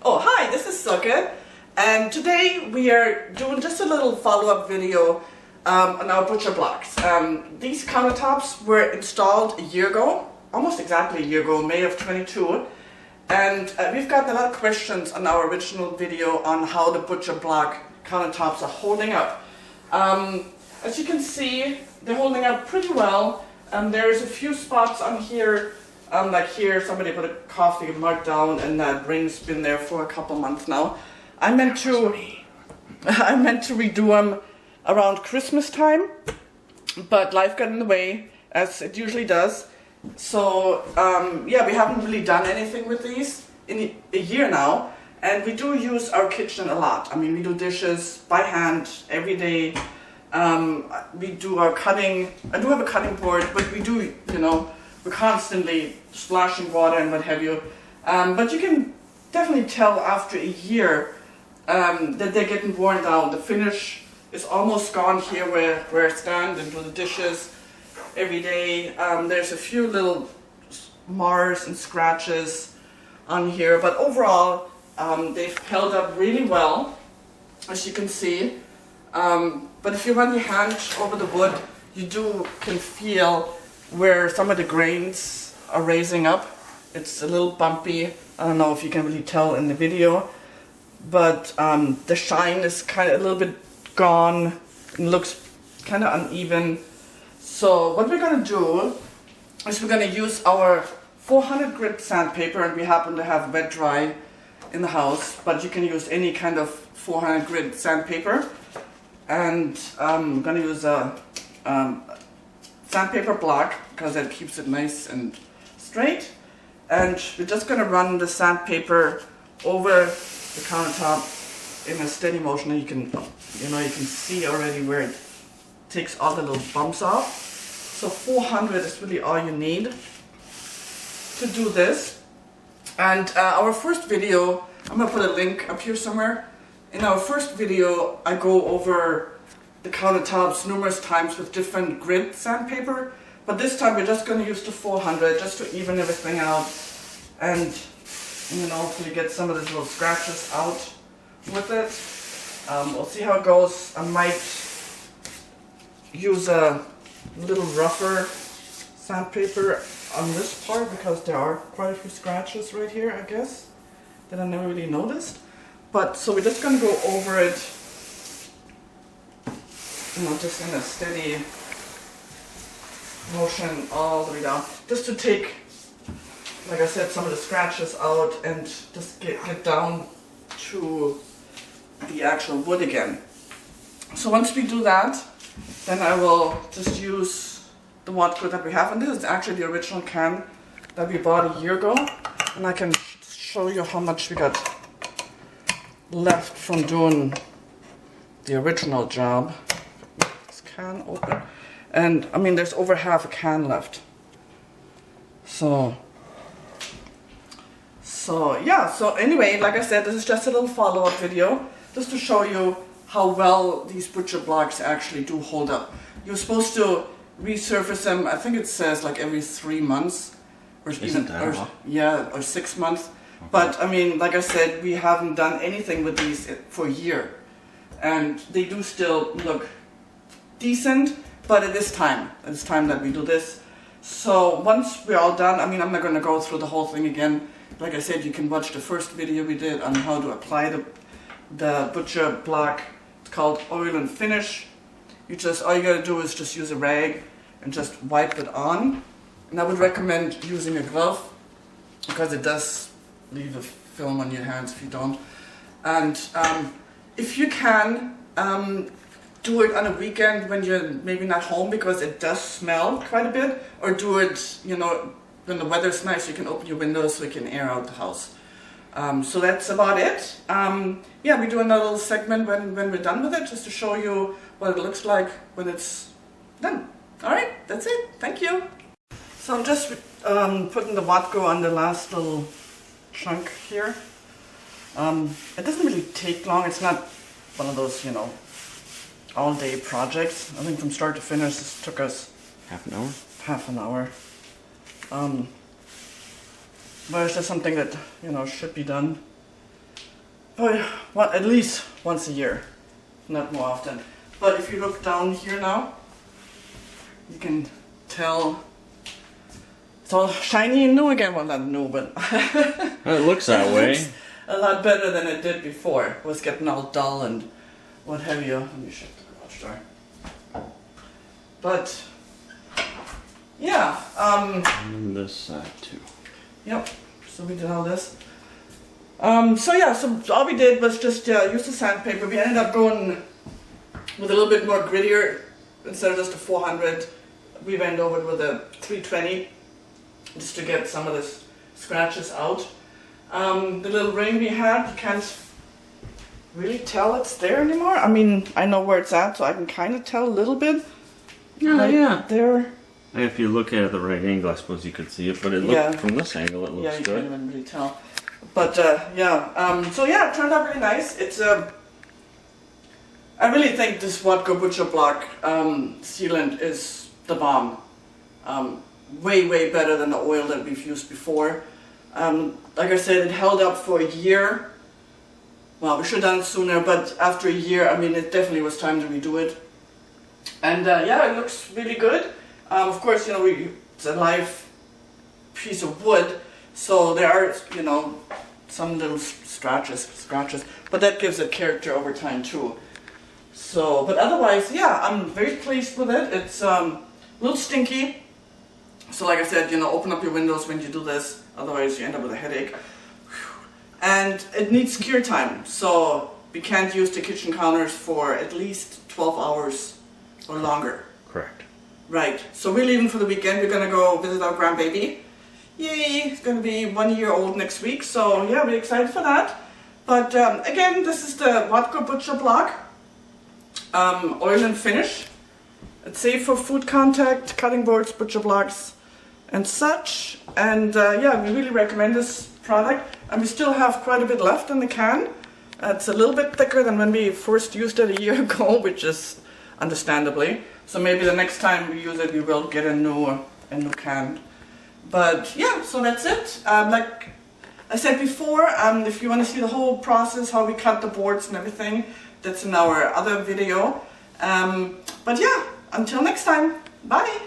Oh, hi, this is Silke, and today we are doing just a little follow-up video on our butcher blocks. These countertops were installed a year ago, almost exactly a year ago, May of 22, and we've gotten a lot of questions on our original video on how the butcher block countertops are holding up. As you can see, they're holding up pretty well. There's a few spots on here. Like here, somebody put a coffee mug down, and that ring's been there for a couple months now. I meant to redo them around Christmas time, but life got in the way, as it usually does. So yeah, we haven't really done anything with these in a year now, and we do use our kitchen a lot. I mean, we do dishes by hand every day. We do our cutting. I do have a cutting board, but we do, we're constantly splashing water and what have you. But you can definitely tell after a year that they're getting worn down. The finish is almost gone here where I stand and do the dishes every day. There's a few little mars and scratches on here, but overall they've held up really well, as you can see. But if you run your hand over the wood, you can feel where some of the grains are raising up. It's a little bumpy. I don't know if you can really tell in the video, but the shine is kind of a little bit gone and looks kind of uneven. So what we're going to do is we're going to use our 400 grit sandpaper, and we happen to have wet dry in the house, but you can use any kind of 400 grit sandpaper. And I'm going to use a sandpaper block because that keeps it nice and straight. And we're just going to run the sandpaper over the countertop in a steady motion. And you can see already where it takes all the little bumps off. So 400 is really all you need to do this. And our first video, I'm going to put a link up here somewhere. In our first video, I go over the countertops numerous times with different grit sandpaper, but this time we're just going to use the 400 just to even everything out and, hopefully get some of these little scratches out with it. We'll see how it goes. I might use a little rougher sandpaper on this part because there are quite a few scratches right here, I guess, that I never really noticed. But so we're just going to go over it, just in a steady motion all the way down, just to take, like I said, some of the scratches out and just get down to the actual wood again. So once we do that, then I will just use the Watco that we have, and this is actually the original can that we bought a year ago, and I can show you how much we got left from doing the original job. This can open, and I mean there's over half a can left. So yeah, so anyway, like I said, this is just a little follow-up video just to show you how well these butcher blocks actually do hold up. You're supposed to resurface them, I think it says like every 3 months or even or 6 months. But I mean, like I said, we haven't done anything with these for a year, and they do still look decent, but it is time that we do this. So once we're all done, I mean, I'm not going to go through the whole thing again. Like I said, you can watch the first video we did on how to apply the butcher block. It's called Oil and Finish. All you gotta do is just use a rag and just wipe it on. And I would recommend using a glove because it does leave a film on your hands if you don't. And if you can, do it on a weekend when you're maybe not home because it does smell quite a bit, or do it, when the weather's nice, you can open your windows so you can air out the house. So that's about it. Yeah, we do another little segment when we're done with it, just to show you what it looks like when it's done. Alright, that's it. Thank you. So I'm just putting the Watco on the last little chunk here. It doesn't really take long. It's not one of those, all-day projects. I think from start to finish this took us half an hour. Half an hour. But it's just something that should be done. probably at least once a year, not more often. But if you look down here now, you can tell it's all shiny and new again. Well, not new, but it looks that way. Looks a lot better than it did before. It was getting all dull and what have you. Let me shut the garage door. But yeah. And this side too. Yep. So we did all this. So yeah, so all we did was just use the sandpaper. We ended up going with a little bit more grittier instead of just a 400. We went over it with a 320 just to get some of the scratches out. The little ring we had, you can't really tell it's there anymore. I mean, I know where it's at, so I can kind of tell a little bit. Yeah. There. If you look at the right angle, I suppose you could see it, but it looked from this angle, it looks you good. can't even really tell. But so yeah, it turned out really nice. It's I really think this Watco butcher block sealant is the bomb. Way better than the oil that we've used before. Like I said, it held up for a year. Well, we should have done it sooner, but after a year, I mean, it definitely was time to redo it. And yeah, it looks really good. Of course, you know, it's a live piece of wood, so there are, you know, some little scratches, but that gives it character over time too. So, but otherwise, yeah, I'm very pleased with it. It's a little stinky. So like I said, you know, open up your windows when you do this, otherwise you end up with a headache. And it needs cure time, so we can't use the kitchen counters for at least 12 hours or longer. Correct. Right, so we're leaving for the weekend. We're going to go visit our grandbaby. Yay, it's going to be 1 year old next week, so yeah, we're excited for that. But again, this is the Watco butcher block, oil and finish. It's safe for food contact, cutting boards, butcher blocks and such. And yeah, we really recommend this product. And we still have quite a bit left in the can. It's a little bit thicker than when we first used it a year ago, which is understandably. So maybe the next time we use it, we will get a new can. But yeah, so that's it. Like I said before, if you want to see the whole process, how we cut the boards and everything, that's in our other video. But yeah, until next time, bye!